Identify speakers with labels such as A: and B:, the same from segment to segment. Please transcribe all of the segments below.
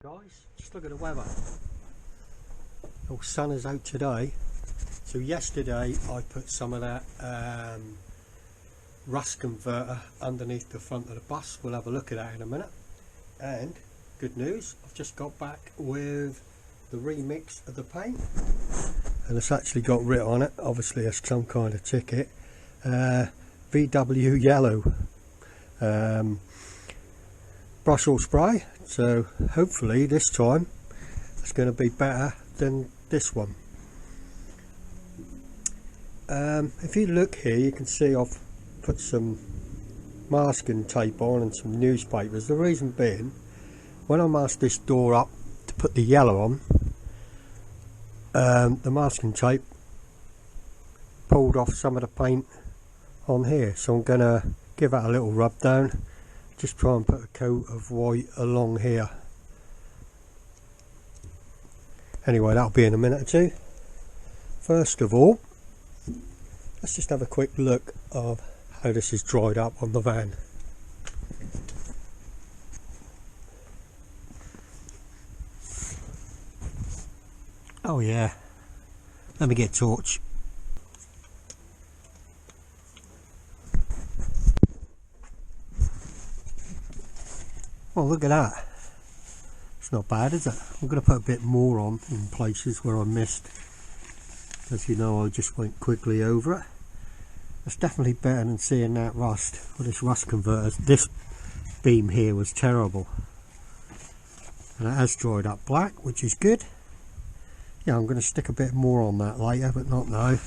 A: Guys, just look at the weather. The sun is out today. So yesterday I put some of that rust converter underneath the front of the bus. We'll have a look at that in a minute. And good news, I've just got back with the remix of the paint, and it's actually got writ on it, obviously it's some kind of ticket, VW yellow Brussels spray. So hopefully this time it's going to be better than this one. If you look here, you can see I've put some masking tape on and some newspapers. The reason being, when I masked this door up to put the yellow on, the masking tape pulled off some of the paint on here, so I'm going to give that a little rub down, just try and put a coat of white along here. Anyway, that'll be in a minute or two. First of all, let's just have a quick look of how this is dried up on the van. Oh yeah, let me get a torch. Oh, look at that. It's not bad, is it? I'm going to put a bit more on in places where I missed. As you know, I just went quickly over it. It's definitely better than seeing that rust. Well, this rust converter, this beam here was terrible. And it has dried up black, which is good. Yeah, I'm going to stick a bit more on that later, but not now.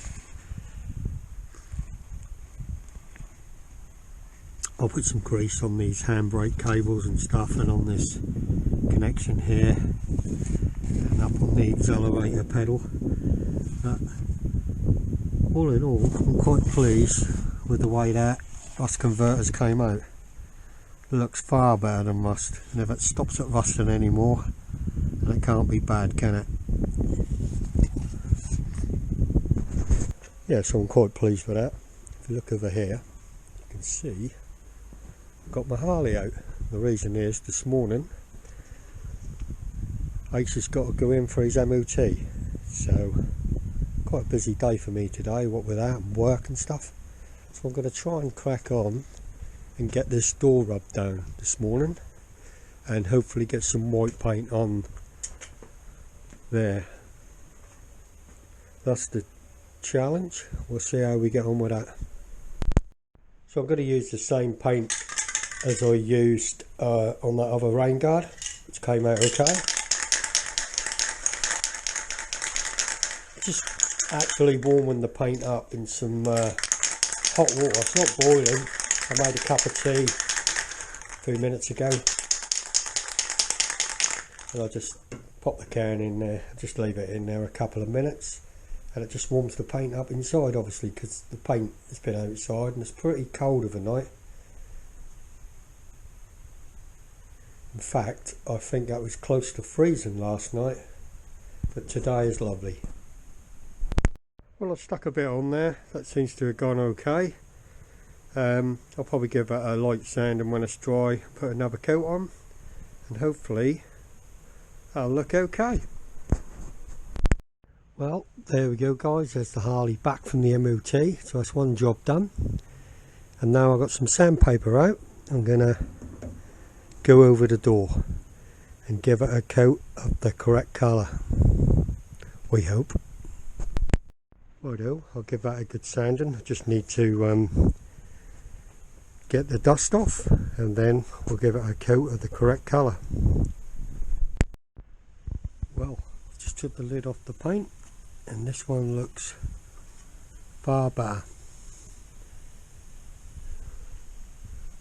A: I'll put some grease on these handbrake cables and stuff, and on this connection here, and up on the accelerator pedal. But all in all, I'm quite pleased with the way that rust converters came out. It looks far better than rust, and if it stops at rusting anymore, then it can't be bad, can it? Yeah, so I'm quite pleased with that. If you look over here, you can see I've got my Harley out. The reason is, this morning Ace has got to go in for his MOT, so quite a busy day for me today, what with that and work and stuff. So I'm going to try and crack on and get this door rubbed down this morning, and hopefully get some white paint on there. That's the challenge. We'll see how we get on with that. So I'm going to use the same paint as I used on that other rain guard, which came out okay. Just actually warming the paint up in some hot water. It's not boiling. I made a cup of tea a few minutes ago, and I just pop the can in there, just leave it in there a couple of minutes, and it just warms the paint up inside, obviously, because the paint has been outside and it's pretty cold overnight. In fact, I think that was close to freezing last night, but today is lovely. Well, I've stuck a bit on there. That seems to have gone okay. I'll probably give it a light sand, and when it's dry, put another coat on, and hopefully that'll look okay. Well, there we go, guys. There's the Harley back from the MOT. So that's one job done. And now I've got some sandpaper out. I'm going to go over the door and give it a coat of the correct colour, we hope. Righto, I'll give that a good sanding. I just need to get the dust off, and then we'll give it a coat of the correct colour. Well, just took the lid off the paint, and this one looks far better.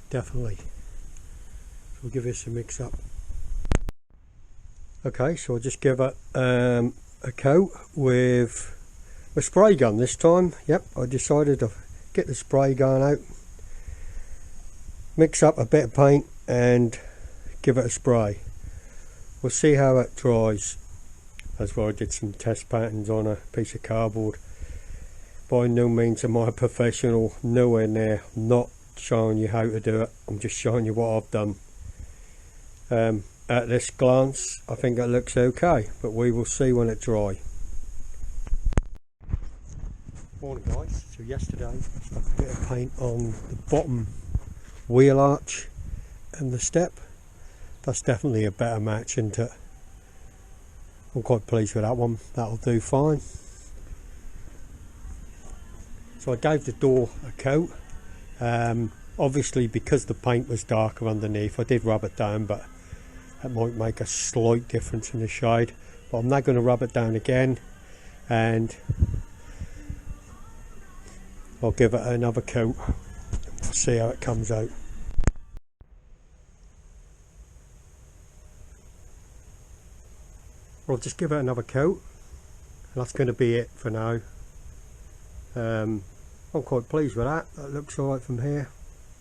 A: Definitely. So we'll give this a mix up. Okay, so I'll just give it a coat with a spray gun this time. Yep, I decided to get the spray gun out, mix up a bit of paint and give it a spray. We'll see how it dries. That's why I did some test patterns on a piece of cardboard. By no means am I a professional, nowhere near. I'm not showing you how to do it, I'm just showing you what I've done. at this glance I think it looks okay, but we will see when it's dry. Morning guys, so yesterday I stuck a bit of paint on the bottom wheel arch and the step. That's definitely a better match, isn't it? I'm quite pleased with that one, that'll do fine. So I gave the door a coat. Obviously because the paint was darker underneath I did rub it down, but it might make a slight difference in the shade. But I'm now going to rub it down again and I'll give it another coat, see how it comes out. I'll just give it another coat and that's going to be it for now. I'm quite pleased with that. That looks alright from here.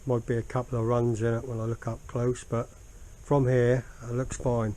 A: Might be a couple of runs in it when I look up close, but from here it looks fine.